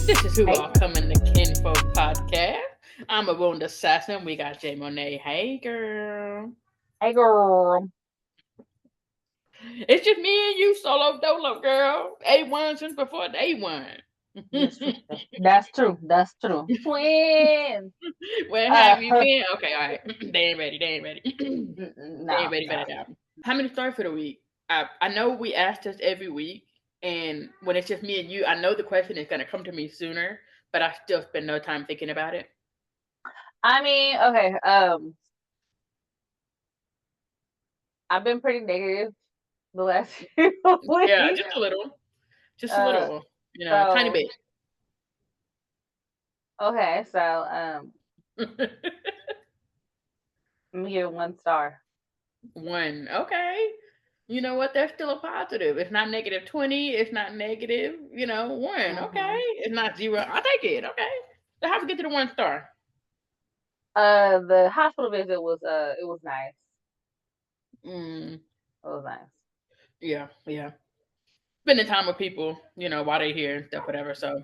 This is who Hey, all coming to Kinfolk Podcast. I'm a wound assassin. We got J Monet. Hey girl. hey, girl. It's just me and you solo dolo girl. A1 since before day one. That's true. That's true. That's true. Twins. Where Uh, have you been? Okay, all right. They ain't ready. They ain't ready. They ain't no, ready for no. that album. How many stars for the week? I know we asked this every week, and when it's just me and you, I know the question is gonna come to me sooner, but I still spend no time thinking about it. I mean, okay. I've been pretty negative the last few Yeah, weeks. just a little. Just a Uh, little. Tiny so bit. okay, so let me give it 1 star. One. Okay. You know what? That's still a positive. It's not negative 20. It's not negative, one. Okay. hmm It's not zero. I'll take it. Okay. So how we get to the 1 star? The hospital visit was it was nice. Mm, It was nice. yeah, yeah. Spending time with people, while they're here and stuff, whatever. So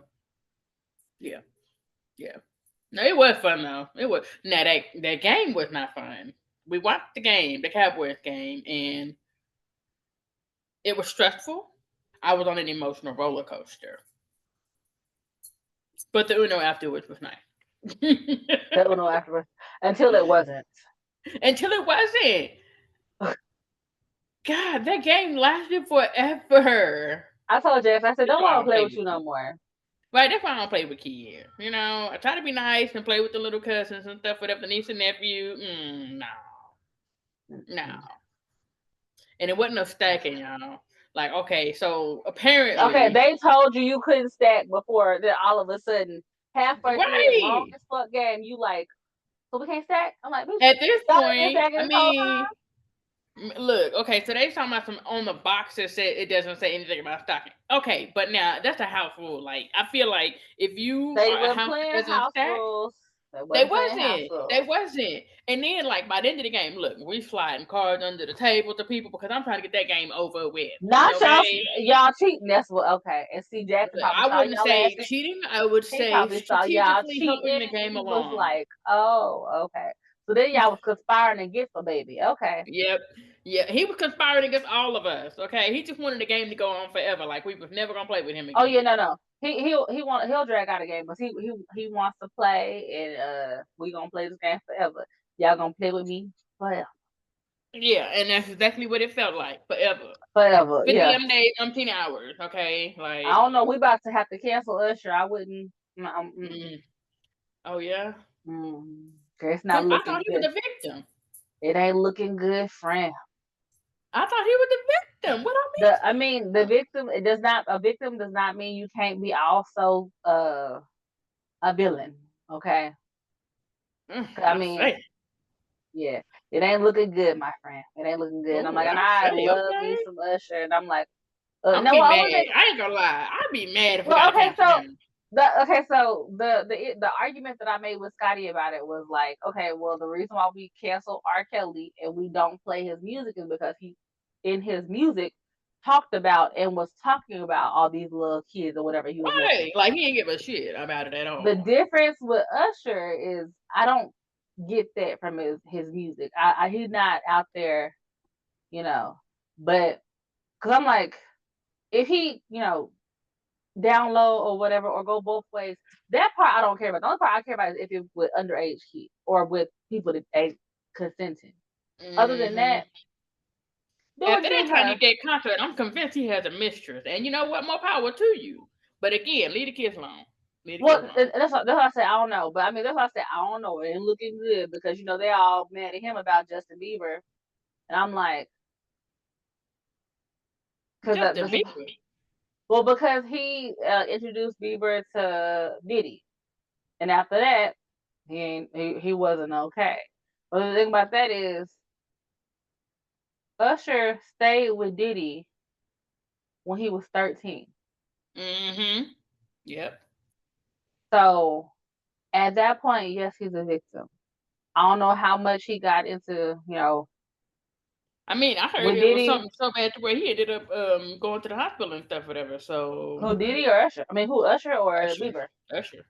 yeah, yeah. No, it was fun though. It was. Now that game was not fun. We watched the game, the Cowboys game, and it was stressful. I was on an emotional roller coaster. But the Uno afterwards was nice. The Uno afterwards until it wasn't. Until it wasn't. God, that game lasted forever. I told Jeff, I said, That's don't why I want to don't play play with with you no kids. more. Right, that's why I don't play with kids. I try to be nice and play with the little cousins and stuff, whatever, the niece and nephew. No, no. Mm-mm. And it wasn't no stacking, y'all. Like, okay, so Okay, apparently, they told you couldn't stack before. Then all of a sudden, halfway through this long right. as fuck game, you like, so we can't stack. I'm like, bitch, At this y'all ain't been point, stacking I this whole mean, look, okay, so they talking about some on the box that said it doesn't say anything about stocking. Okay, but now that's a house rule. Like, I feel like if you They are a were house that playing doesn't house stack, rules. They they wasn't playing house wasn't. They rules. wasn't. And then, like, by the end of the game, look, we sliding cards under the table to people because I'm trying to get that game over with. Not Okay, y'all cheating. That's what. Okay, and see, Jackson probably I saw wouldn't y'all say asses. cheating. I would He say probably saw y'all strategically helping cheating. the game He was along. like, oh, okay. So then y'all was conspiring against the baby. Okay. Yep. Yeah, he was conspiring against all of us. Okay, he just wanted the game to go on forever. Like we was never gonna play with him Oh yeah, again. no. He'll drag out a game, but he wants to play, and we gonna play this game forever. Y'all gonna play with me forever, Yeah, and that's exactly what it felt like forever. forever. 50 Yeah. days, 10 hours. Okay, I like, don't know. We about to have to cancel Usher. I wouldn't. mm, oh yeah. Okay, it's not I thought looking he was good. a victim. It ain't looking good, friend. I thought he was the victim. What I I mean, the victim. It does not. A victim does not mean you can't be also a villain. Okay. missed? I I mean, say. yeah, it ain't looking good, my friend. It ain't looking good. And I'm Oh, like, and I I say. love Okay. me some Usher, and I'm like, I'm gonna no, be I mad. wasn't. I ain't gonna lie. I'd be mad if we Well, gotta okay, cancel so him. the argument that I made with Scotty about it was like, okay, well, the reason why we cancel R. Kelly and we don't play his music is because he, in his music, talked about and was talking about all these little kids or whatever he was messing Right. with. Like he ain't give a shit about it at The all. difference with Usher is I don't get that from his music. He's not out there, you know, but because I'm like, if he, down low or whatever, or go both ways. That part I don't care about. The only part I care about is if it's with underage kids or with people that ain't consenting. Other than Hmm. that, do what After you that tiny her. debt contract, I'm convinced he has a mistress. And you know what? More power to you. But again, leave the kids alone. Leave the kids Well, alone. that's why I say I don't know. But I mean, that's why I say I don't know. It ain't looking good because they all mad at him about Justin Bieber, and I'm like, because Justin Bieber. well, because he introduced Bieber to Diddy, and after that, he wasn't okay. But the thing about that is Usher stayed with Diddy when he was 13. Mm-hmm. Yep. So at that point, yes, he's a victim. I don't know how much he got into, I mean, I heard With it was Diddy, something so bad to where he ended up going to the hospital and stuff, whatever. So who Diddy or Usher? I mean, who Usher or Usher, Bieber? Usher.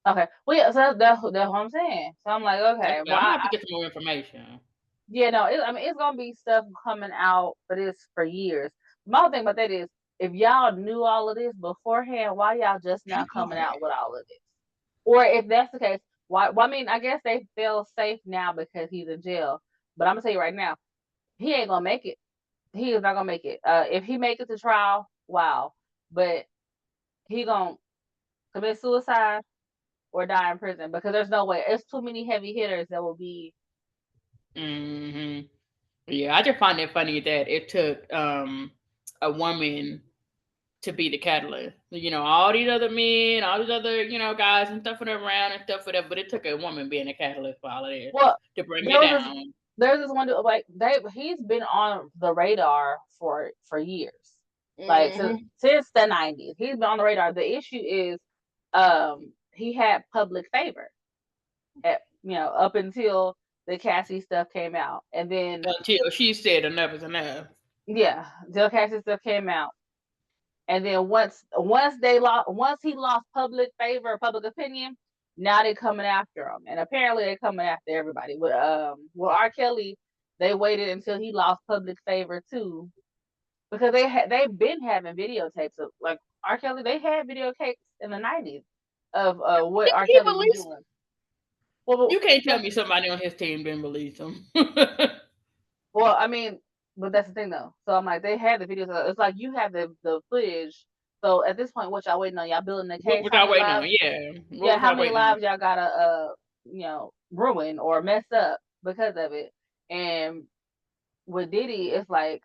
Okay, well yeah, so that's what I'm saying. So I'm like, That's okay, I'm well, gonna have to get some more information. yeah, no, I mean, it's gonna be stuff coming out for this for years. My whole thing about that is, if y'all knew all of this beforehand, why y'all just now coming out with all of this? Or if that's the case, why? Well, I mean, I guess they feel safe now because he's in jail. But I'm gonna tell you right now, he ain't gonna make it. He is not gonna make it. If he make it to trial, wow. But he gonna commit suicide or die in prison because there's no way. It's too many heavy hitters that will be. Hmm. Yeah, I just find it funny that it took a woman to be the catalyst. All these other men, all these other, guys and stuff around and stuff for that, but it took a woman being a catalyst for all of this Well, to bring it there was this. down. There's this one dude, like he's been on the radar for years, like Hmm. since the 90s. He's been on the radar. The issue is, he had public favor up until the Cassie stuff came out, and then Until she said enough is enough. yeah, until Cassie stuff came out, and then once he lost public favor, public opinion, now they're coming after him, and apparently they're coming after everybody. With R. Kelly, they waited until he lost public favor too, because they've been having videotapes of like R. Kelly. They had videotapes in the 90s of what R. He Kelly was released. doing. Well, You can't tell me somebody on his team didn't release him. well, I mean, but that's the thing though. So I'm like, they had the videos. It's like you have the footage. So at this point, what y'all waiting on? Y'all building the case? What How y'all many waiting on? lives? Yeah. Yeah, What how y'all many waiting on? lives y'all gotta ruin or mess up because of it? And with Diddy, it's like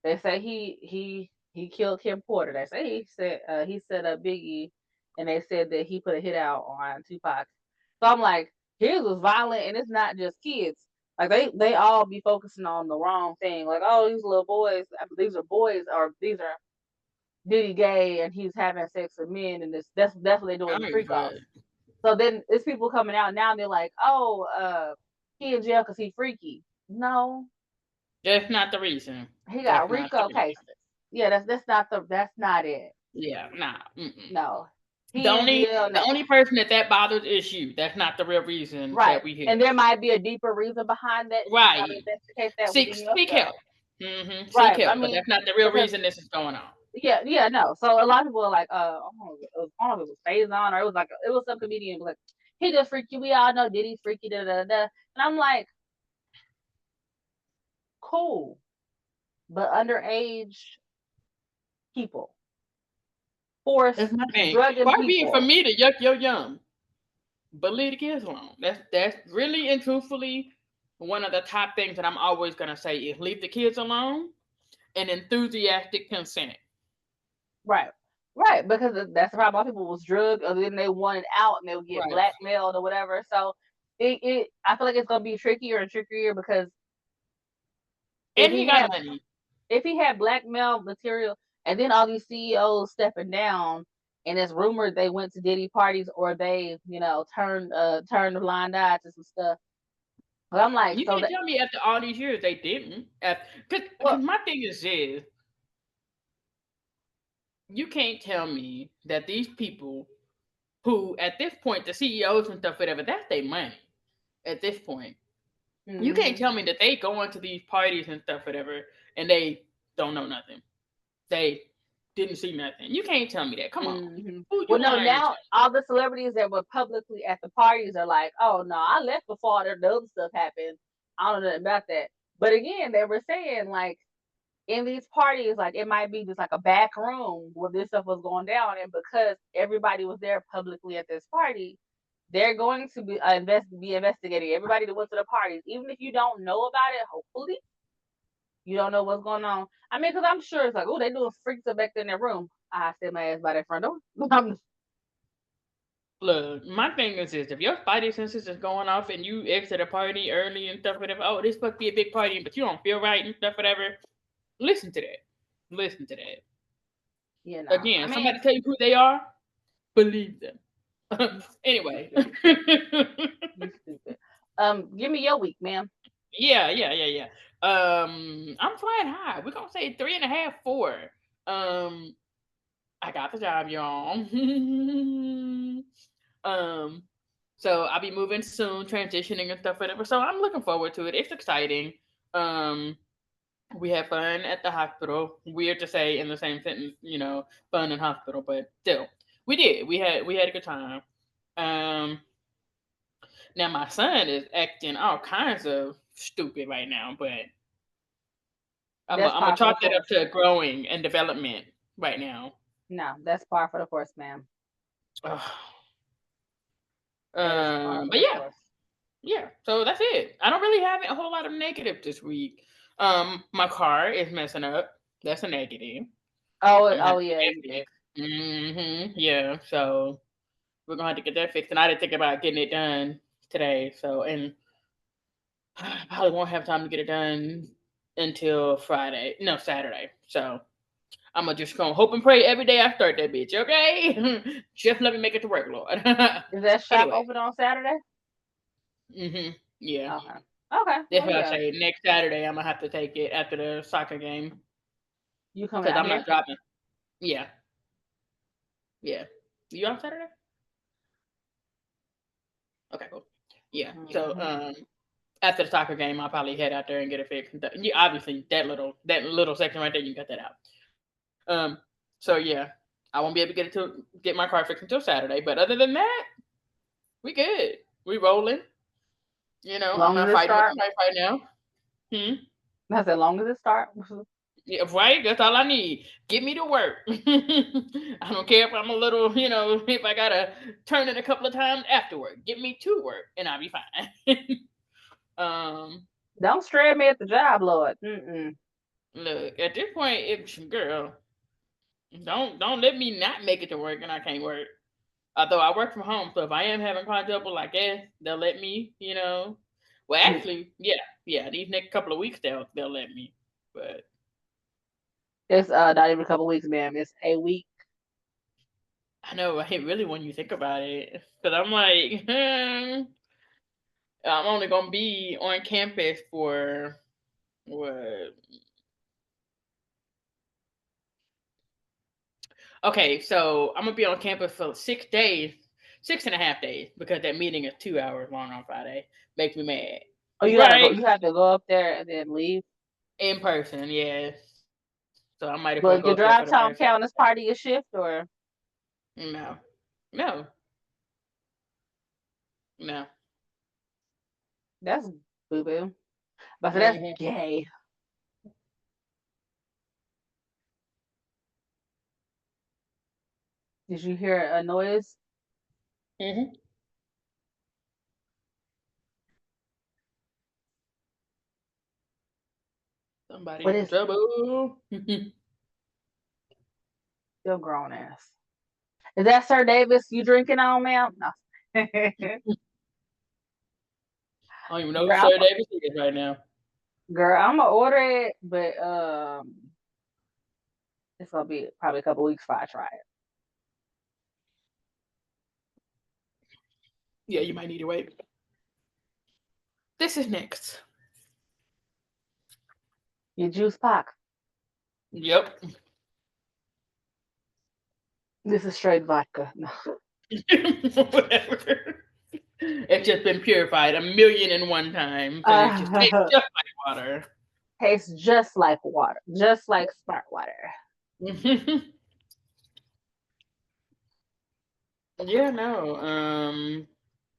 they say he killed Kim Porter. They say he set up Biggie, and they said that he put a hit out on Tupac. So I'm like, his was violent, and it's not just kids. Like they all be focusing on the wrong thing. Like, oh, these little boys, these are boys, or these are Diddy gay, and he's having sex with men, and that's what they're doing the Right, freak off. but So then it's people coming out now, and they're like, oh, he in jail because he freaky. No, that's not the reason. he got That's not the RICO reason. cases. Yeah, that's not it. Yeah, nah. Mm-mm. No, The he in only jail the now. only person that bothers is you. That's not the real reason Right. that we here. And there might be a deeper reason behind that. You Right. probably investigate that Seek within seek yourself. help. Seek Right. I help, but mean, that's not the real because reason this is going on. yeah, no. So a lot of people are like, I don't know if it was Faison or it was some comedian like, he just freaky. We all know Diddy's freaky, da da da. And I'm like, cool, but underage people, That's forced my thing. drugging Far be it for people. me to yuck your yum, but leave the kids alone. That's really and truthfully one of the top things that I'm always gonna say is leave the kids alone and enthusiastic consent. Right. Right, because that's the problem. A lot of people was drugged, or then they wanted out, and they would get Right. blackmailed or whatever. So I feel like it's gonna be trickier and trickier because if And he he got had money. blackmail material, and then all these CEOs stepping down, and it's rumored they went to Diddy parties or they turned a blind eye to some stuff. But I'm like, You so can't that tell me after all these years they didn't. Because well, my thing is this: you can't tell me that these people who, at this point, the CEOs and stuff, whatever, that's their money. At this point, you can't mm-hmm, tell me that they go into these parties and stuff, whatever, and they don't know nothing. They didn't see nothing. You can't tell me that. Come on, mm-hmm. who Well, you no, lying now to? all the celebrities that were publicly at the parties are like, oh no, I left before all the other stuff happened. I don't know nothing about that. But again, they were saying like in these parties, like it might be just like a back room where this stuff was going down, and because everybody was there publicly at this party, they're going to be investigating everybody that went to the parties, even if you don't know about it. Hopefully, you don't know what's going on. I mean, because I'm sure it's like, oh, they doing freak stuff back there in their room. I set my ass by that front door. Look, my thing is this: if your spidey senses is going off and you exit a party early and stuff, whatever, oh, this supposed to be a big party, but you don't feel right and stuff, whatever. Listen to that. Listen to that. I Again, mean, somebody tell you who they are, believe them. you Anyway. stupid. You stupid. Give me your week, ma'am. Yeah, yeah, yeah, yeah. I'm flying high. We're gonna say 3.5, 4. Um, I got the job, y'all. um, so I'll be moving soon, transitioning and stuff, whatever. So I'm looking forward to it. It's exciting. Um, we had fun at the hospital. Weird to say in the same sentence, fun and hospital, but still, we did. We had a good time. Um, Now my son is acting all kinds of stupid right now, but That's I'm gonna par for the chalk that up course. to growing and development right now. No, that's par for the course, ma'am. Ugh. That is par for But the yeah, course. yeah. So that's it. I don't really have a whole lot of negative this week. My car is messing up. That's a negative. Oh, I'm gonna have oh to get yeah, that you did. fixed. Yeah. So we're gonna have to get that fixed, and I didn't think about getting it done today. So and I probably won't have time to get it done until Friday. No, Saturday. So I'm gonna just gonna hope and pray every day I start that bitch. Okay, just let me make it to work, Lord. Is that shop Anyway, open on Saturday? yeah, Okay. Okay. that's Well, what I yeah. say. Next Saturday, I'm gonna have to take it after the soccer game You coming because out I'm here? not dropping. Yeah, yeah. You on Saturday? Okay, cool. Yeah. So Hmm. after the soccer game, I'll probably head out there and get it fixed. You obviously that little section right there, you can cut that out. So yeah, I won't be able to get my car fixed until Saturday. But other than that, we good. We rolling. I'm Long not as it fighting with start. the knife right now. Hmm. I said, long as it start. Yeah, right. That's all I need. Get me to work. I don't care if I'm a little, if I gotta turn it a couple of times afterward. Get me to work, and I'll be fine. um, Don't strand me at the job, Lord. Mm-mm. Look, at this point, girl, don't let me not make it to work, and I can't work. Although I work from home, so if I am having quadruple, I guess they'll let me. Well, actually, yeah, yeah. These next couple of weeks, they'll let me. But It's not even a couple weeks, ma'am. It's a week. I know I hate really when you think about it, because I'm like, I'm only gonna be on campus for what? Okay, so I'm gonna be on campus for 6 days, 6.5 days, because that meeting is 2 hours long on Friday. Makes me mad. Oh, you gotta go. Right, You have to go up there and then leave. in person, yes. So I might as well go up Will there for your the drive first time time. count as part of your shift, or No, no, no. that's boo boo? But so that's Hmm. gay. Did you hear a noise? Hmm. What Somebody in is it? trouble. Still grown ass. Is that Sir Davis you drinking on, ma'am? No. I don't even know who girl, Sir Davis is right now. I'm gonna order it, but it's gonna be probably a couple weeks before I try it. Yeah, you might need to wait. This is next. Your juice pop. Yep. This is straight vodka. No. Whatever. It's just been purified 1,000,001 times, and it just tastes just like water. Tastes just like water, just like smart water. Yeah, no.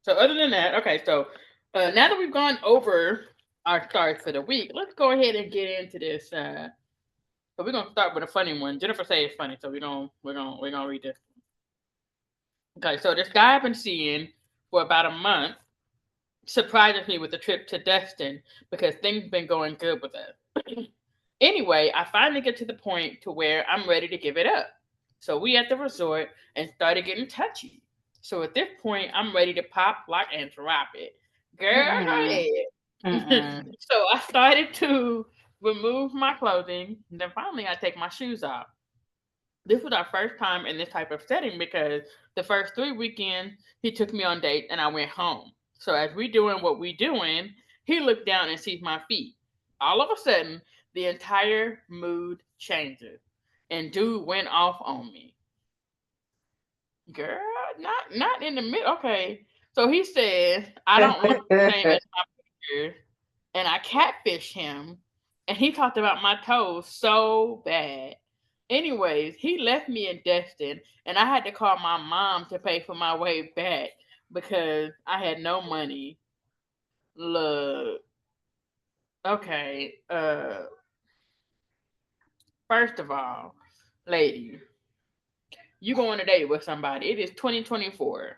So other than that, okay. So now that we've gone over our starts for the week, let's go ahead and get into this. So we're gonna start with a funny one. Jennifer say it's funny, so we're gonna read this. Okay, so this guy I've been seeing for about a month surprises me with a trip to Destin because things been going good with us. Anyway, I finally get to the point to where I'm ready to give it up. So we at the resort and started getting touchy. So at this point, I'm ready to pop, lock, and drop it. Girl, Mm-mm. go ahead. Mm-mm. So I started to remove my clothing. And then finally, I take my shoes off. This was our first time in this type of setting because the first 3 weekends he took me on dates and I went home. So as we doing what we doing, He looked down and sees my feet. All of a sudden, the entire mood changes, and dude went off on me. Girl, not in the middle. Okay, so he said I don't look the same as my picture, and I catfished him, and he talked about my toes so bad. Anyways, he left me in Destin, and I had to call my mom to pay for my way back because I had no money. Look, okay. First of all, lady, you go on a date with somebody. It is 2024.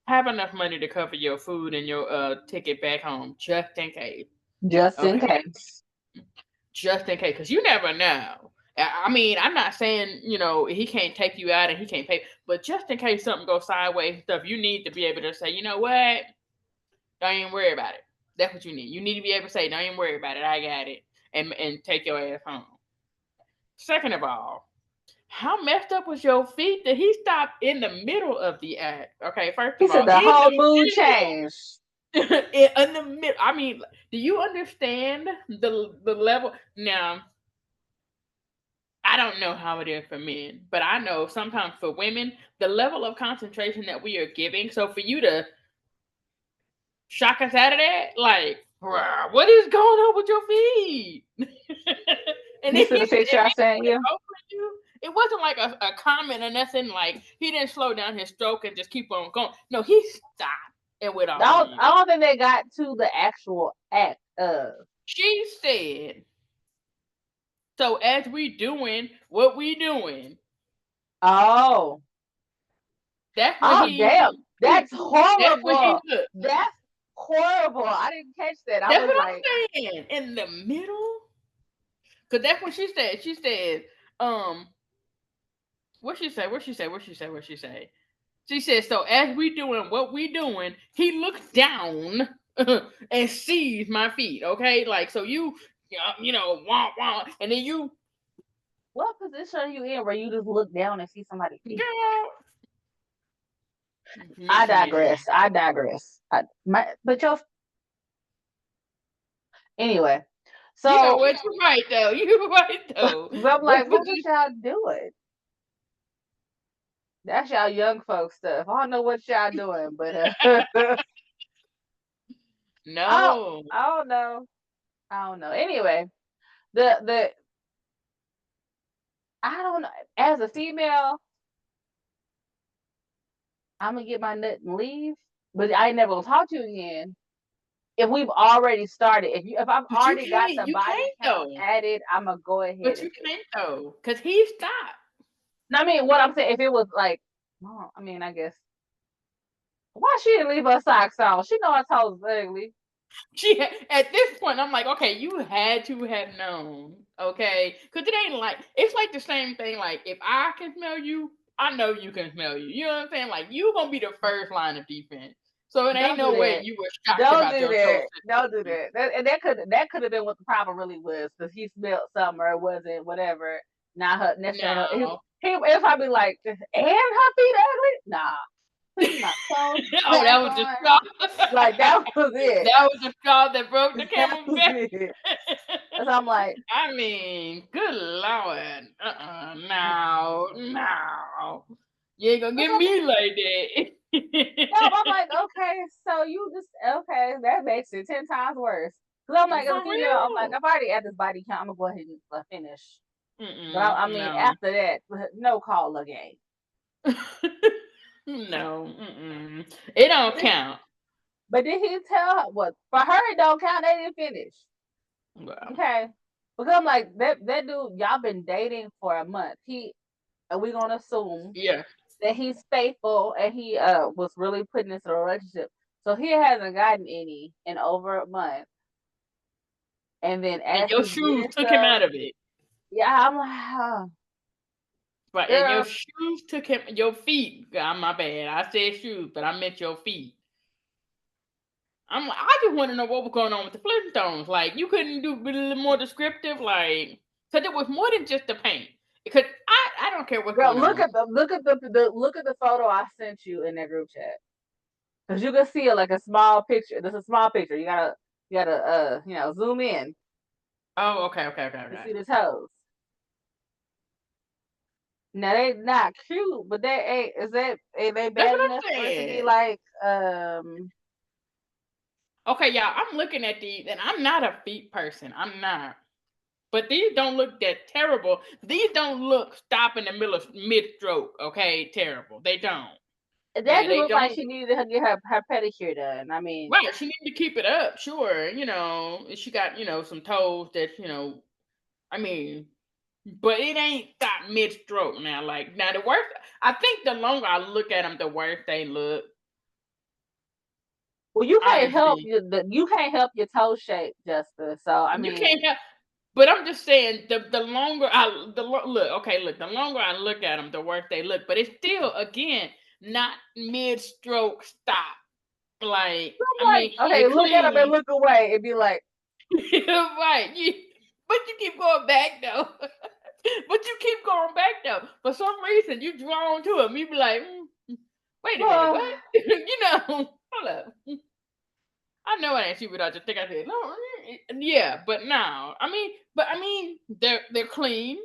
Have enough money to cover your food and your ticket back home, just in case. Just in Okay, case. just in case, because you never know. I mean, I'm not saying he can't take you out and he can't pay, but just in case something goes sideways and stuff, you need to be able to say, you know what, don't even worry about it. That's what you need. You need to be able to say, don't even worry about it. I got it, and take your ass home. Second of all, how messed up was your feet that he stopped in the middle of the act? Okay, first He of said all, the in whole the mood middle. changed. In the middle. I mean, do you understand the level? Now, I don't know how it is for men, but I know sometimes for women, the level of concentration that we are giving. So for you to shock us out of that, like, "Bruh, what is going on with your feet?" And You then see the picture I sent put it you? over you. It wasn't like a comment or nothing. Like he didn't slow down his stroke and just keep on going. No, he stopped and went off on you. I don't think they got to the actual act of. She said, "So as we doing what we doing, Oh. that's when Oh damn. That's that's when he horrible. looked. That's horrible. I didn't catch that. I That's was what like, I'm saying. In the middle, because that's what she said. She said, um, what she say? What she say? What she say? What she say? She said, so as we doing what we doing, he looks down and sees my feet. Okay, like so wah wah, and then you, what position are you in where you just look down and see somebody's feet? girl, I missionary. digress. I digress. But your anyway. You know So what? You're right though. You're right though. I'm What like, what was position? y'all doing? That's y'all young folks stuff. I don't know what y'all doing, but No. I don't know. I don't know. Anyway, the I don't know. As a female, I'm gonna get my nut and leave, but I ain't never gonna talk to you again. If we've already started, if I've But you already got can't. the You body can't count though. added, I'm gonna go ahead But and you do it. can't though, cause he stopped. I mean, what I'm saying, if it was like, well, I mean, I guess why she didn't leave her socks on? She know her toes ugly. At this point, I'm like, okay, you had to have known, okay, because it ain't like it's like the same thing. Like if I can smell you, I know you can smell you. You know what I'm saying? Like you gonna be the first line of defense. So it ain't Don't do no way that. you were shocked Don't about do your toe that. Don't do situation. that. And that could have been what the problem really was, because he smelled something or it wasn't whatever. Not her necessarily. No. He it probably like, and her feet ugly. Nah, putting my clothes Oh, that back was the on. straw. Like that was it. That was the straw that broke the That camel's was back. it. So I'm like, I mean, good lord. No, no. You ain't gonna cause get I'm me like no, that. I'm like, okay, so you just okay, that makes it 10 times worse. Cause I'm like, as For a female, I'm like, real. I've already at this body count. I'm gonna go ahead and finish. But Mm-mm, I mean, no. after that, no call again. No. Mm-mm. It don't count. But did he tell her what? For her, it don't count. They didn't finish. Well, Okay. Because I'm like, that dude, y'all been dating for a month. Are we gonna assume yeah. that he's faithful and he was really putting into a relationship? So he hasn't gotten any in over a month. And then And as your he's shoes getting took him some, out of it. yeah, I'm like, oh, Right. And your girl, shoes took him, your feet. God, my bad. I said shoes, but I meant your feet. I just want to know what was going on with the Flintstones. Like, you couldn't do a little more descriptive, like, because it was more than just the paint. Because I don't care what's girl, going on. look at the photo I sent you in that group chat. Because you can see it like a small picture. There's a small picture. You gotta You gotta zoom in Oh, okay. to see the toes. Now they not cute, but they ain't. Ain't they That's bad what enough I'm for it to be saying. like Okay, y'all, I'm looking at these, and I'm not a feet person. I'm not. But these don't look that terrible. These don't look stop in the middle of mid stroke. Okay, terrible. They don't. That Now just they look like don't. she needed to get her pedicure done. I mean, Right, she needs to keep it up. Sure, she got some toes that I mean, but it ain't stop mid stroke now. Like now, the worst. I think the longer I look at them, the worse they look. well, you can't help Honestly, you can't help your toe shape, Justice. So I you mean, can't have. But I'm just saying, the longer look, okay, look, the longer I look at them, the worse they look. But it's still, again, not mid stroke stop. Like, I I'm mean, like, they okay, look at them and clean, look away and be like, right? But you keep going back though. But you keep going back though. For some reason, you drawn to them. You be like, wait a minute, what? oh, Hold up. I know it ain't you, but I just think I said no. Yeah, but now, I mean, they're clean.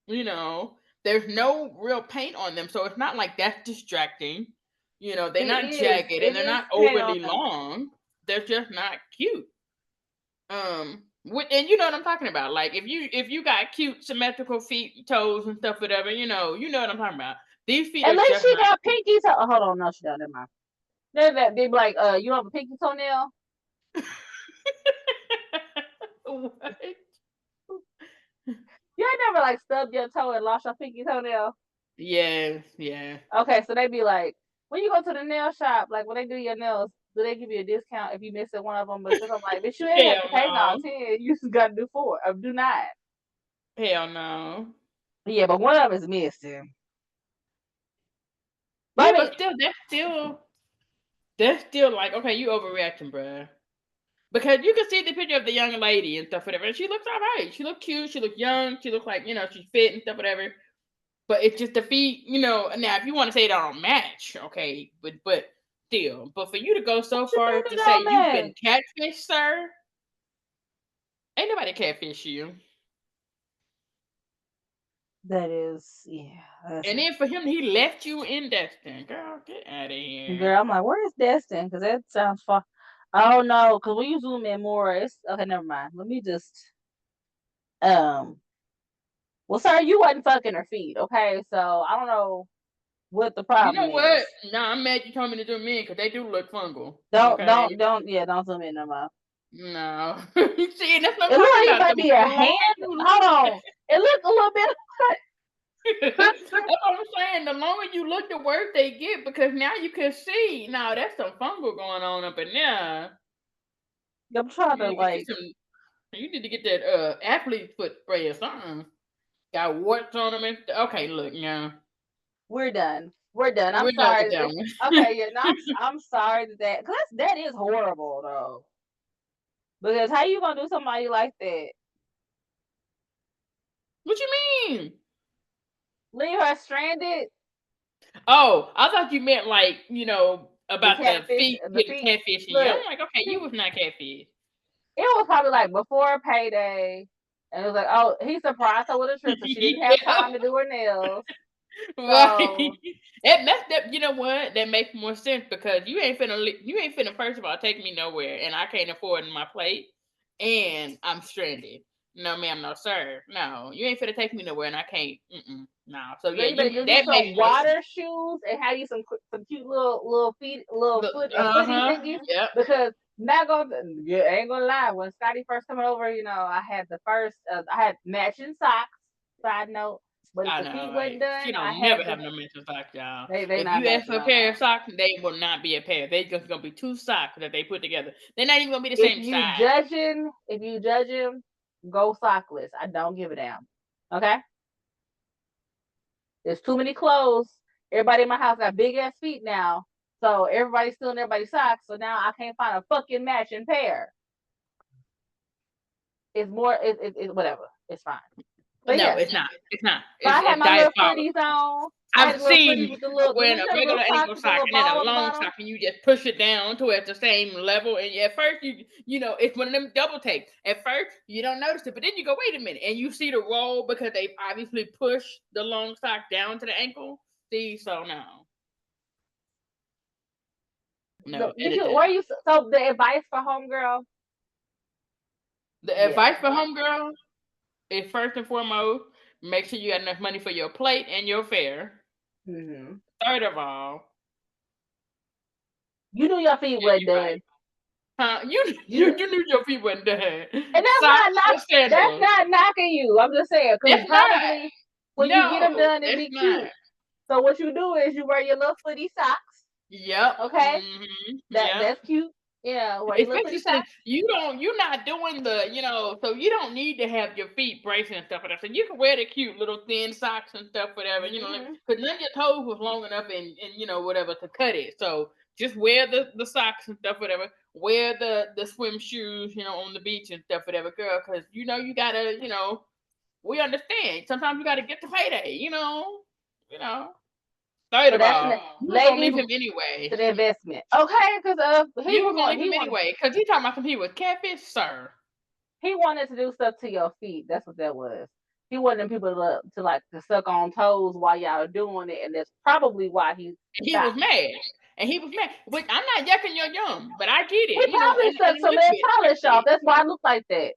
You know, there's no real paint on them, so it's not like that's distracting. They're not jagged and it they're is not paint on overly them. long. They're just not cute. And you know what I'm talking about. Like if you got cute symmetrical feet, toes, and stuff, whatever, you know what I'm talking about. These feet At are least just she not got cute. pinky toe. Oh, hold on, no, she don't. Never mind. They be like, you have a pinky toenail? What? You ain't never like stubbed your toe and lost your pinky toenail? Yes, yeah. Okay, so they be like, when you go to the nail shop, like when they do your nails, do they give you a discount if you miss one of them? Because I'm like, bitch, you ain't have Hell to pay all no. 10. You just got to do 4. Do not. Hell no. Yeah, but one of them is missing. But Yeah, I mean, but still, that's still like, okay, you overreacting, bruh. Because you can see the picture of the young lady and stuff, whatever. And she looks all right. She look cute. She look young. She look like she's fit and stuff, whatever. But it's just the feet, Now, if you want to say it don't match, okay, but still. But for you to go so what you far mean as to it say don't you've match? been catfished, sir, ain't nobody catfish you. That is, yeah. That's And then for him, he left you in Destin. Girl, get out of here. girl, I'm like, where is Destin? Because that sounds far. Oh no, because when you zoom in more, it's okay. Never mind. Let me just um. Well, sir, you wasn't fucking her feet, okay? So I don't know what the You problem know is. what? Nah, I'm mad you told me to zoom in because they do look fungal. Don't Okay. don't don't yeah, don't zoom in no more. No. See, that's what I'm It look talking like it about. might be a The longer hand. you Hold on. It look a little bit. That's what I'm saying. The longer you look, the worse they get because now you can see. Now that's some fungal going on up in there. I'm trying You to need to get you like. some. You need to get that athlete foot spray or something. Got warts on them. Okay, look, yeah, We're done. We're done. I'm we're done with sorry. that one. Okay, yeah. No, I'm sorry that because that is horrible though. Because how you gonna do somebody like that? What you mean? Leave her stranded? Oh, I thought you meant like The about the catfish, feet the getting feet. catfishing you. I'm Look, like, okay, you see, was not catfish. it was probably like before payday, and it was like, oh, he surprised her with a trip, so she didn't have Yeah. time to do her nails. Right. So You know what? That makes more sense because you ain't finna first of all take me nowhere and I can't afford my plate and I'm stranded. No ma'am, no sir. No, you ain't finna take me nowhere and I can't. No. So girl, yeah, you better you get you that makes some more sense. water shoes and have you some cute little feet, little foot footy Uh-huh. thingies Yep. because not gonna yeah, ain't gonna lie. When Scotty first coming over, I had I had matching socks. Side note, but if I the know, feet right? wasn't She done, I don't never had have the no mental socks, y'all. they If not you ask matching for a no pair of more. socks, they will not be a pair. They just gonna be two socks that they put together. They're not even gonna be the If same you size. judging, go sockless. I don't give a damn. Okay, there's too many clothes. Everybody in my house got big ass feet now, so everybody's stealing everybody's socks. So now I can't find a fucking matching pair. It's more, whatever. It's fine. But No, yeah, it's not. It's not. so I It's had it's my little footies diabolical. on. I've little footies seen with the little, wearing a you know, the little regular socks ankle with the sock little and then a ball on the long bottom. sock, and you just push it down to at the same level. And at first, it's one of them double takes. At first, you don't notice it, but then you go, wait a minute, and you see the roll because they've obviously pushed the long sock down to the ankle. See, so no, Did edit you? that Were out. you? So the advice for homegirl? The Yeah. advice for homegirl is first and foremost, make sure you got enough money for your plate and your fare. Mm-hmm. Third of all, You knew your feet yeah, were you right. done. Huh? You You you knew, knew your feet wasn't done. and Socks or that's sandals? not knocking you. I'm just saying because That's not. probably when you get them No, done, it'd that's be not. cute. So what you do is you wear your little footy socks. Yep. Okay, Yep. that's cute. Yeah, wear your little Especially footy since socks. you're not doing so you don't need to have your feet bracing and stuff like that. So you can wear the cute little thin socks and stuff, whatever, Mm-hmm. because none of your toes was long enough and whatever to cut it. So just wear the socks and stuff, whatever. Wear the swim shoes, on the beach and stuff, whatever, girl, because you gotta, we understand. Sometimes you gotta get the payday, you know. Third So of that's all, you was gonna ladies leave him anyway. to the investment. Okay, because You was gonna leave him anyway, because he talking about some he was catfish, sir. he wanted to do stuff to your feet. That's what that was. He wanted people to suck on toes while y'all are doing it, and that's probably why he He was stopped. mad. And he was mad. Which I'm not yucking your yum, but I get He it, probably and sucked a some of little that bit. I polish get off. it. That's why I look like that.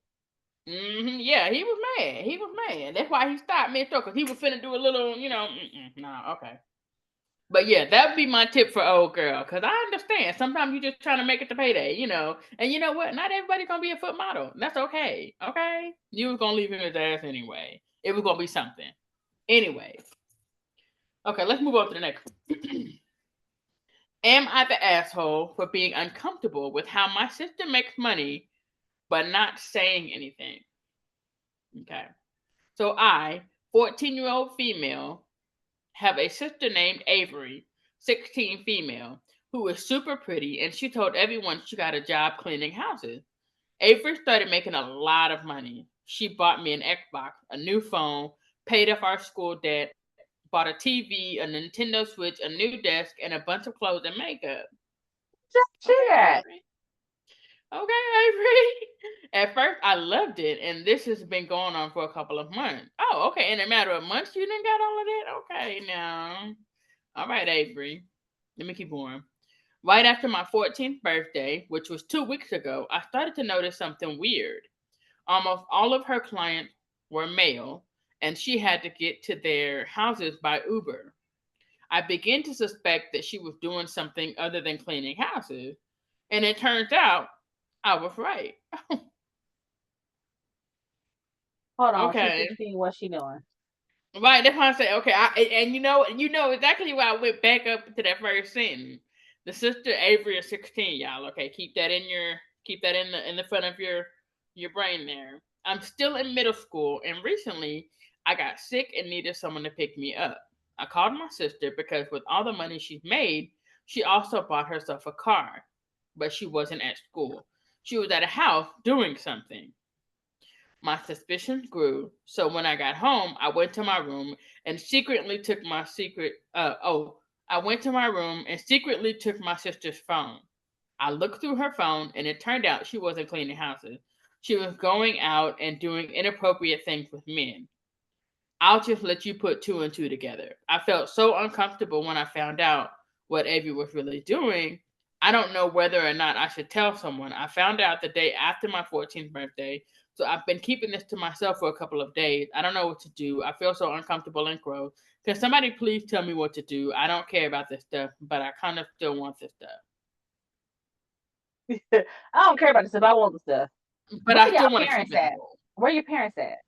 Yeah, he was mad. He was mad. That's why he stopped mid-throw, because he was finna do a little, nah, okay. But yeah, that would be my tip for old girl, because I understand. Sometimes you're just trying to make it to payday, And you know what? Not everybody's gonna be a foot model. That's okay. Okay? You was gonna leave him his ass anyway. It was gonna be something. Anyway. Okay, let's move on to the next one. Am I the asshole for being uncomfortable with how my sister makes money but not saying anything? Okay. So I, 14-year-old female, have a sister named Avery, 16 female, who is super pretty, and she told everyone she got a job cleaning houses. Avery started making a lot of money. She bought me an Xbox, a new phone, paid off our school debt, bought a TV, a Nintendo Switch, a new desk, and a bunch of clothes and makeup. Just Okay, shit. Avery. Okay, Avery. At first, I loved it, and this has been going on for a couple of months. Oh, okay. In a matter of months, you didn't got all of that? Okay, now. All right, Avery. Let me keep going. Right after my 14th birthday, which was 2 weeks ago, I started to notice something weird. Almost all of her clients were male, and she had to get to their houses by Uber. I began to suspect that she was doing something other than cleaning houses, and it turns out I was right. Hold on, she's Okay. 16. What's she doing? Right, that's why I say okay. And you know exactly why I went back up to that first sentence. The sister Avery is 16, y'all. Okay, keep that in the front of your brain there. I'm still in middle school, and recently I got sick and needed someone to pick me up. I called my sister because with all the money she's made, she also bought herself a car, but she wasn't at school. She was at a house doing something. My suspicions grew, so when I got home, I went to my room and secretly took my secret. I went to my room and secretly took my sister's phone. I looked through her phone, and it turned out she wasn't cleaning houses. She was going out and doing inappropriate things with men. I'll just let you put two and two together. I felt so uncomfortable when I found out what Avery was really doing. I don't know whether or not I should tell someone. I found out the day after my 14th birthday, so I've been keeping this to myself for a couple of days. I don't know what to do. I feel so uncomfortable and gross. Can somebody please tell me what to do? I don't care about this stuff, but I kind of still want this stuff. I don't care about the stuff. I want the stuff. But Where I y'all still want to keep parents it at? though. Where your parents at?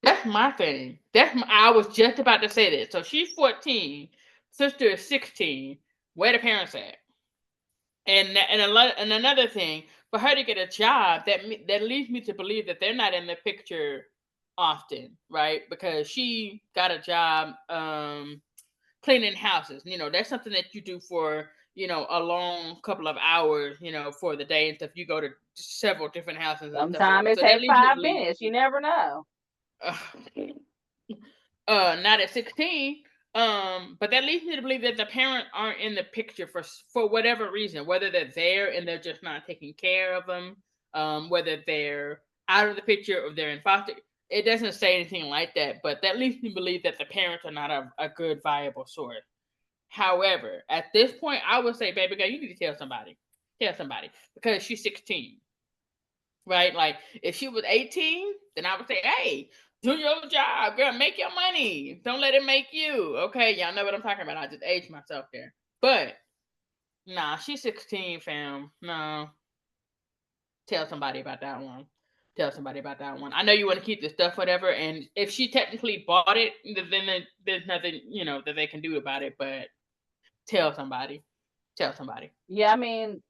That's my thing. I was just about to say that. So she's 14, sister is 16. Where the parents at? And another thing, for her to get a job, that leads me to believe that they're not in the picture often, right? Because she got a job cleaning houses. That's something that you do for a long couple of hours, for the day and stuff. You go to several different houses and stuff, Sometimes whatever. it So that takes leads me to 5 minutes. You never know. believe. Not at 16. But that leads me to believe that the parents aren't in the picture for whatever reason, whether they're there and they're just not taking care of them, whether they're out of the picture or they're in foster. It doesn't say anything like that, but that leads me to believe that the parents are not a good viable source. However, at this point, I would say, baby girl, you need to tell somebody, because she's 16, right? Like if she was 18, then I would say, hey, do your job, girl, make your money. Don't let it make you. Okay, y'all know what I'm talking about. I just aged myself there. But nah, she's 16, fam. No. Tell somebody about that one. Tell somebody about that one. I know you want to keep the stuff, whatever, and if she technically bought it, then there's nothing, that they can do about it, but tell somebody. Tell somebody. Yeah, I mean,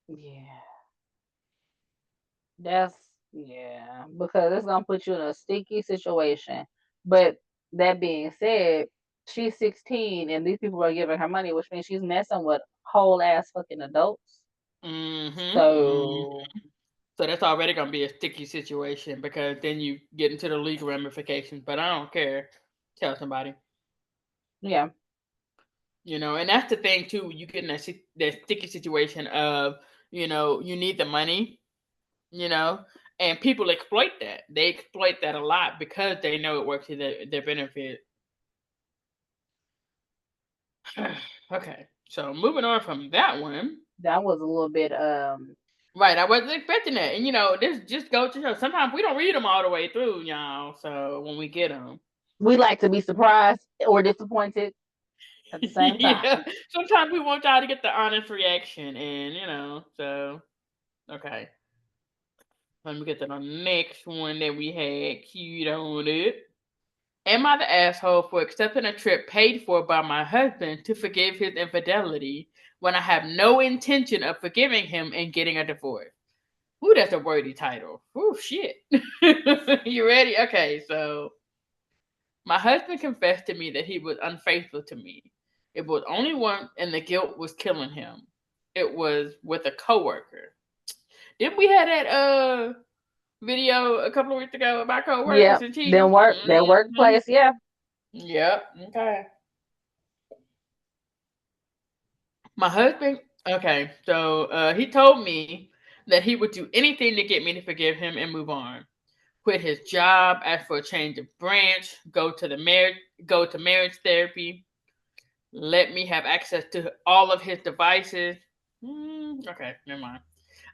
yeah, that's yeah, because it's gonna put you in a sticky situation. But that being said, she's 16 and these people are giving her money, which means she's messing with whole ass fucking adults. Mm-hmm. So So that's already gonna be a sticky situation because then you get into the legal ramifications. But I don't care. Tell somebody. yeah, And that's the thing too. You get in that sticky situation of you need the money, you know, and people exploit that. They exploit that a lot because they know it works to their benefit. Okay, so moving on from that one. that was a little bit Right, I wasn't expecting that, and this just goes to show. Sometimes we don't read them all the way through, y'all. So when we get them, we like to be surprised or disappointed at the same time. yeah, sometimes we want y'all to get the honest reaction, and so okay. Let me get to the next one that we had queued on it. Am I the asshole for accepting a trip paid for by my husband to forgive his infidelity when I have no intention of forgiving him and getting a divorce? Ooh, that's a wordy title. Ooh, shit. You ready? Okay, so my husband confessed to me that he was unfaithful to me. It was only once, and the guilt was killing him. It was with a coworker. Didn't we have that video a couple of weeks ago about Yeah, coworkers and then cheating? their workplace, yeah. Yep. Okay. My husband. Okay, so he told me that he would do anything to get me to forgive him and move on. Quit his job, ask for a change of branch, go to marriage therapy, let me have access to all of his devices. Okay, never mind.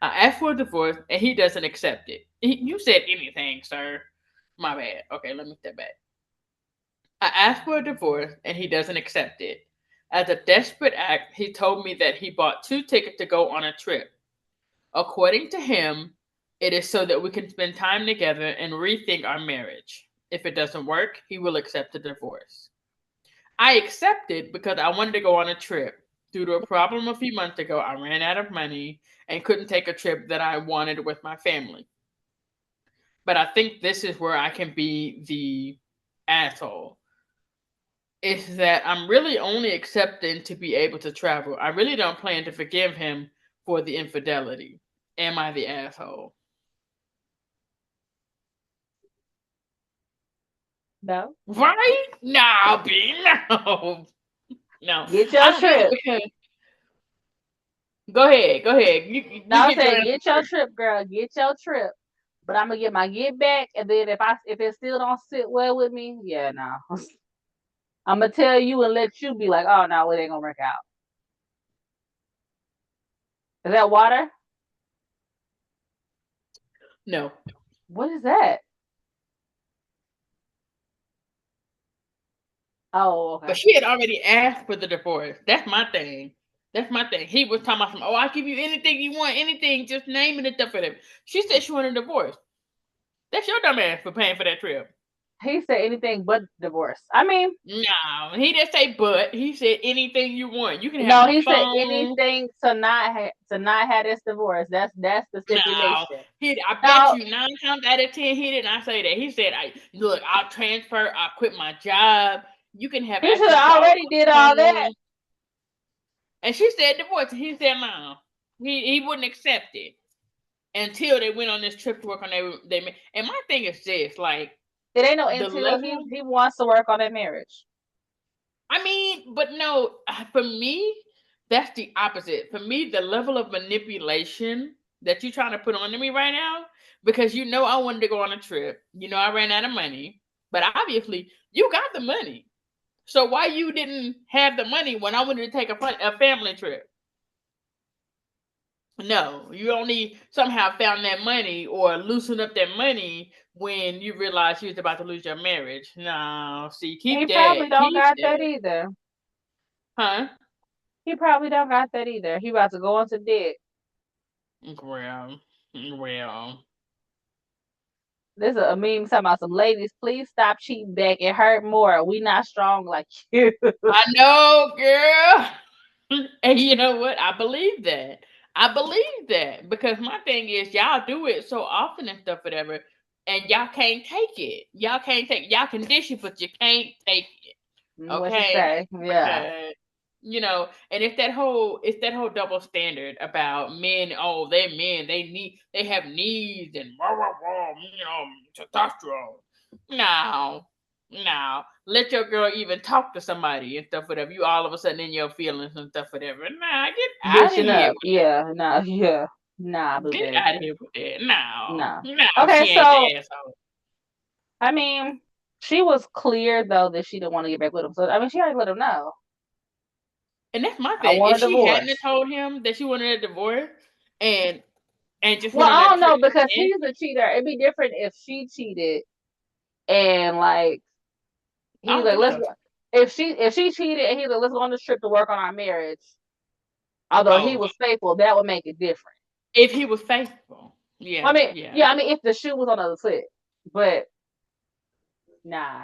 I asked for a divorce and he doesn't accept it. You said anything, sir. My bad. Okay, let me step back. I asked for a divorce and he doesn't accept it. As a desperate act, he told me that he bought 2 tickets to go on a trip. According to him, it is so that we can spend time together and rethink our marriage. If it doesn't work, he will accept the divorce. I accepted because I wanted to go on a trip. Due to a problem a few months ago, I ran out of money and couldn't take a trip that I wanted with my family. But I think this is where I can be the asshole. It's that I'm really only accepting to be able to travel. I really don't plan to forgive him for the infidelity. Am I the asshole? No. Right? No, B, no. No. Get I your don't get it trip. because go ahead, go ahead. You No, I'm get your saying answer get your first. trip, girl. Get your trip. But I'm gonna get my get back, and then if it still don't sit well with me, yeah, no. I'm gonna tell you and let you be like, oh no, it ain't gonna work out. Is that water? No. What is that? Oh, okay. But she had already asked for the divorce. That's my thing. That's my thing. He was talking about some, oh, I'll give you anything you want, anything, just name it and stuff for them. She said she wanted a divorce. That's your dumb ass for paying for that trip. He said anything but divorce. I mean, No, he didn't say but. He said anything you want. You can have no, my he said phone. anything to not have this divorce. That's the No, stipulation. I bet No, you 9 times out of 10 he did not say that. He said, "I look, I'll transfer. I'll quit my job. You can have he should access have to all already did my all that. phone." And she said divorce. And he said no. He wouldn't accept it until they went on this trip to work on they. And my thing is this: like It ain't no the until level. he wants to work on that marriage. I mean, but no, for me, that's the opposite. For me, the level of manipulation that you're trying to put on me right now, because you know I wanted to go on a trip. You know I ran out of money, but obviously you got the money. So why you didn't have the money when I wanted to take a family trip? No, you only somehow found that money or loosened up that money when you realized you was about to lose your marriage. No, see, He keep probably that, don't keep got that that, either. huh? He probably don't got that either. He about to go into debt. Well, well, There's a meme talking about some ladies, please stop cheating back. It hurt more. We not strong like you. I know, girl. And you know what? I believe that. I believe that because my thing is, y'all do it so often and stuff, whatever, and y'all can't take it. Y'all can't take. Y'all can dish it, but you can't take it. What you Okay, say? Yeah. because and it's that whole double standard about men. Oh, they're men. They have needs and blah blah blah. Testosterone. No, no. Let your girl even talk to somebody and stuff, whatever. You all of a sudden in your feelings and stuff, whatever. Nah, get out of Dishing here up. with Yeah. Nah. Yeah. Nah, that. boo Get baby. out of here with that. No, Nah. no, Okay, she ain't so the asshole. I mean, she was clear though that she didn't want to get back with him. So I mean, she already let him know. And that's my I thing. want If a she hadn't have divorce. told him that she wanted a divorce and just Well, went on I that don't trip know because and he's a cheater. It'd be different if she cheated and like I he's don't like, think let's so. go. If she cheated and he's like, let's go on this trip to work on our marriage. Although he Oh, was faithful, that would make it different. if he was faithful. I Yeah, mean, yeah. yeah, I mean, if the shoe was on the other foot, but nah,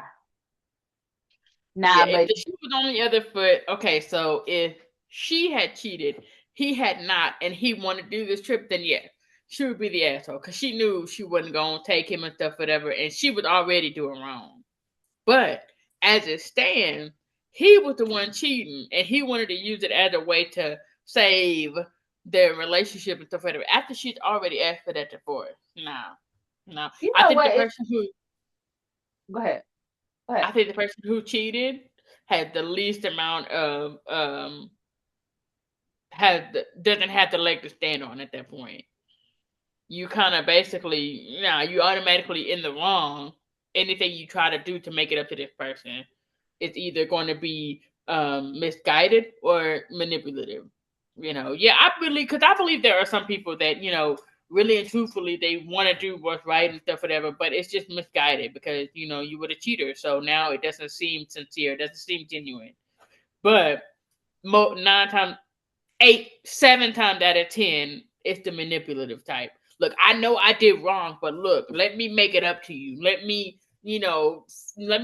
Yeah, nah, if but the shoe was on the other foot, okay, so if she had cheated, he had not, and he wanted to do this trip, then yeah, she would be the asshole because she knew she wasn't going to take him and stuff, whatever, and she was already doing wrong. But as it stands, he was the one cheating, and he wanted to use it as a way to save their relationship and stuff, whatever. After she's already asked for that divorce, no, no. you I know think what? the person who Go ahead, go ahead. I think the person who cheated had the least amount of doesn't have the leg to stand on at that point. You kind of basically, you automatically in the wrong. Anything you try to do to make it up to this person, it's either going to be misguided or manipulative. Yeah, I believe there are some people that really and truthfully they want to do what's right and stuff, whatever, but it's just misguided because you were a cheater, so now it doesn't seem sincere, it doesn't seem genuine. But 9 times, 7 times out of 10, it's the manipulative type. Look, I know I did wrong, but look, let me make it up to you. Let me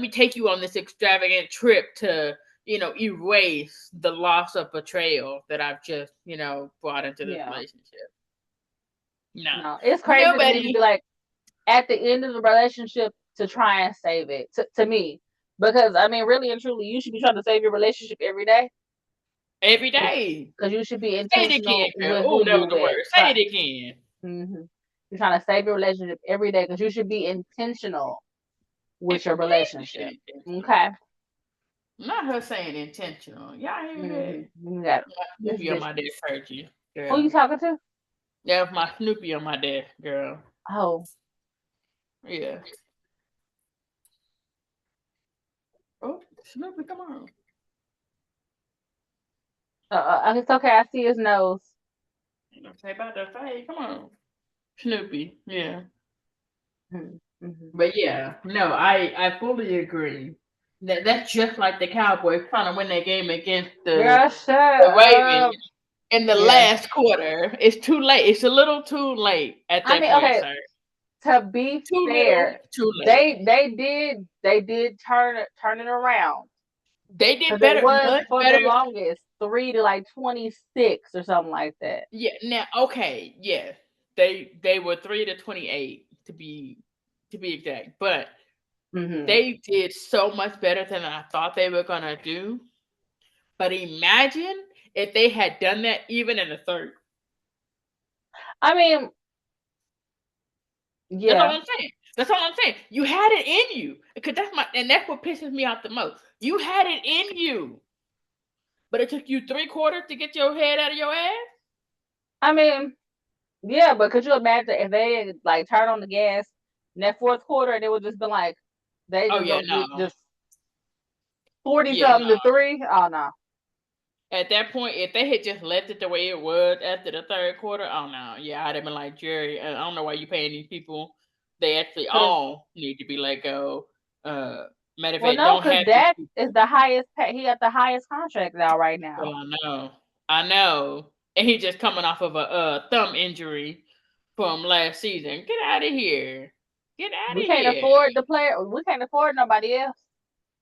take you on this extravagant trip to, erase the loss of betrayal that I've just, brought into this Yeah, relationship. No, no, it's crazy to me to be nobody. like at the end of the relationship to try and save it. To me, because I mean, really and truly, you should be trying to save your relationship every day Every day. because you should be Say it again, intentional girl. with Oh, who that you was the with. word. Say it again. Mm-hmm. You're trying to save your relationship every day because you should be intentional with your Explain that relationship. intentional. Okay. Not her saying intentional. Y'all hear that? You got My this Snoopy on bitch. my desk heard you, Who you girl. talking to? Yeah, my Snoopy on my desk, girl. Oh, Yeah. Oh, Snoopy, come on. it's okay. I see his nose. Say about that. Hey, come on. Snoopy, yeah. Mm-hmm. But yeah, no, I fully agree. That's just like the Cowboys trying to win that game against the Girl, shut the Ravens up. in the Yeah. last quarter. It's too late. It's a little too late at I that mean, point, okay. sir. To be Too little, fair, too late. they did turn it around They did because it better, was much for the better. longest 3 to like 26 or something like that. Yeah. Now, okay, yeah, they were 3-28 to be exact, but Hmm. they did so much better than I thought they were gonna do. But imagine if they had done that even in the third. I mean, That's all yeah. I'm saying. That's all I'm saying. You had it in you. Because that's what pisses me off the most. You had it in you. But it took you 3 quarters to get your head out of your ass? I mean, yeah, but could you imagine if they like turn on the gas in that fourth quarter and it would just been like they Oh just yeah, gonna no. get just 40 Yeah, something no. to 3? Oh no. At that point, if they had just left it the way it was after the 3rd quarter, oh no, yeah, I'd have been like, Jerry, I don't know why you paying these people. They actually Cause all need to be let go. Uh, Matter of well fact, no, don't cause have these Dak is people. the highest pay. He got the highest contract now right Well, now. I know, and he just coming off of a thumb injury from last season. Get out of here, get out We of can't here. afford the player. We can't afford nobody else.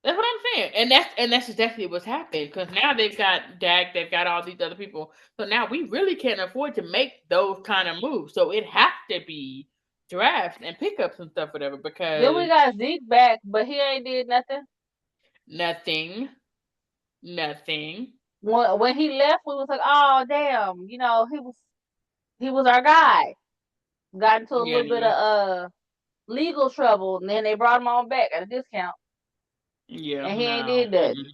That's what I'm saying, and that's exactly what's happened. Because now they've got Dak, they've got all these other people. So now we really can't afford to make those kind of moves. So it has to be drafts and pickups and stuff, whatever. Then we Because got Zeke back, but he ain't did nothing. nothing, nothing. When he left, we was like, oh damn, he was our guy. Got into a Yeah, little bit of legal trouble, and then they brought him on back at a discount, yeah, and he ain't no, did nothing.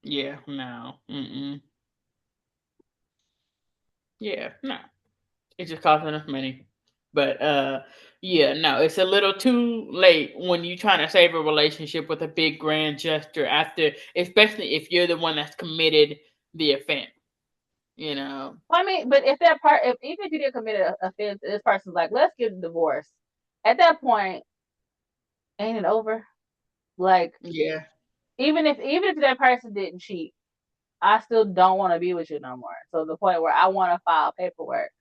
yeah, no, yeah, no. It's just costing us money. But yeah, no, it's a little too late when you're trying to save a relationship with a big grand gesture after, especially if you're the one that's committed the offense, you know. I mean, but if even if you didn't commit an offense, this person's like, let's get a divorce. At that point, ain't it over? Like, Yeah, even if that person didn't cheat, I still don't want to be with you no more. So the point where I want to file paperwork,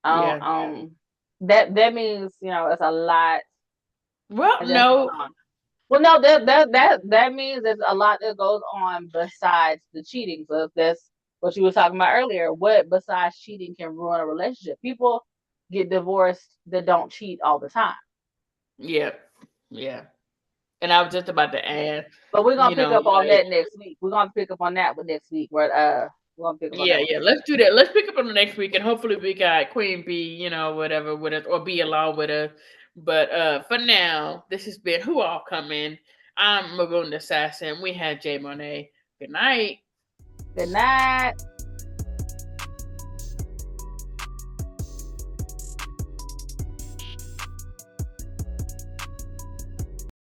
I yeah. don't, that means it's a lot Well, that's going no, on. Well, no, that means there's a lot that goes on besides the cheating. So if that's what you were talking about earlier, what besides cheating can ruin a relationship? People get divorced that don't cheat all the time. yeah, yeah. And I was just about to add, But we're gonna you pick know, up on like, that next week. We're gonna pick up on that one next week. We're gonna pick up on yeah, that one yeah. next Let's week. do that. Let's pick up on the next week, and hopefully we got Queen Bee, whatever with us, or be along with us. But for now, this has been Who All Coming. I'm Maroon the Assassin. We had Jay Monet. Good night. Good night.